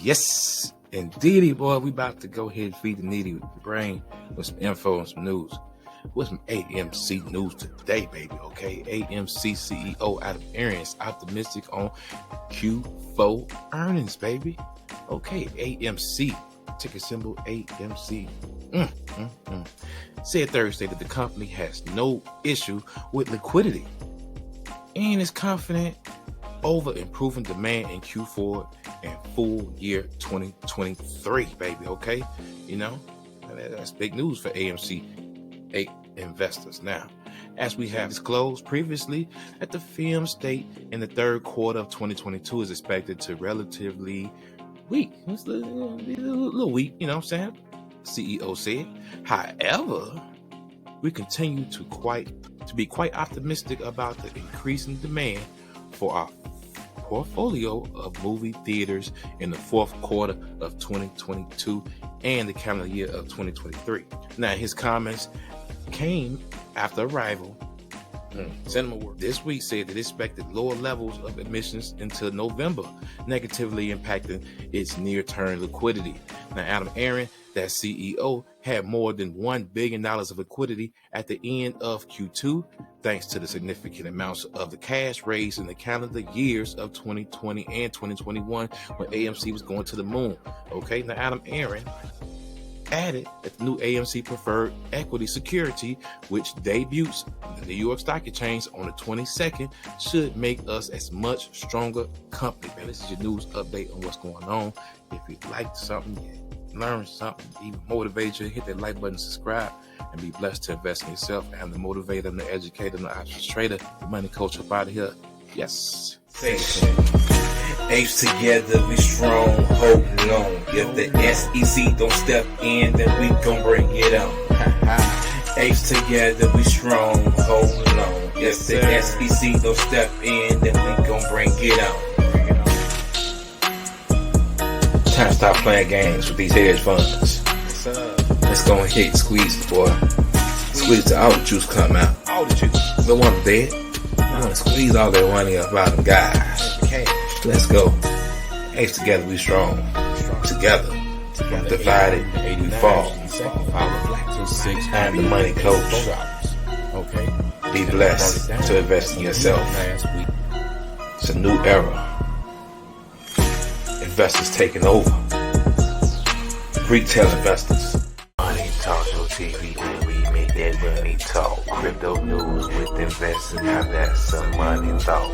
Yes, indeedy, boy. We about to go ahead and feed the needy with the brain with some info and some news. What's some AMC news today, baby? Okay, AMC CEO Adam Aaron is optimistic on Q4 earnings, baby. Okay, AMC, ticker symbol AMC. Said Thursday that the company has no issue with liquidity and is confident over improving demand in Q4 and full year 2023, baby. Okay, you know, that's big news for AMC investors. Now, as we have disclosed previously, that the film state in the third quarter of 2022 is expected to relatively weak. It's a little weak, you know what I'm saying? CEO said. However, we continue to be quite optimistic about the increasing demand for our portfolio of movie theaters in the fourth quarter of 2022 and the calendar year of 2023. Now, his comments came after arrival. Cinema World this week said that it expected lower levels of admissions until November, negatively impacting its near-term liquidity. Now, Adam Aaron, that CEO, had more than $1 billion of liquidity at the end of Q2, thanks to the significant amounts of the cash raised in the calendar years of 2020 and 2021 when AMC was going to the moon. Okay, now Adam Aaron added that the new AMC preferred equity security, which debuts in the New York Stock Exchange on the 22nd, should make us a much stronger company. Man, this is your news update on what's going on. If you liked something, learn something, even motivate you, hit that like button, subscribe, and be blessed to invest in yourself. I'm the motivator, I'm the educator, I'm the options trader, the money coach up out of here. Yes. Apes together, we strong, holding on. If the SEC don't step in, then we gon' bring it on. Apes together, we strong, holding on. If the SEC don't step in, then we gon' bring it on. Time to stop playing games with these hedge funds. Let's go and hit squeeze the boy. Squeeze the all the juice come out. All the juice. The one dead. I'm gonna squeeze all that money up out of them guys. Let's go. Apes together, we strong. Together. Divided, we fall. I'm the money coach. Okay. Be blessed to invest in yourself. It's a new era. Investors taking over. Retail investors. Money Talk Show TV, where we make that money talk. Crypto news with investing, now that's some money talk.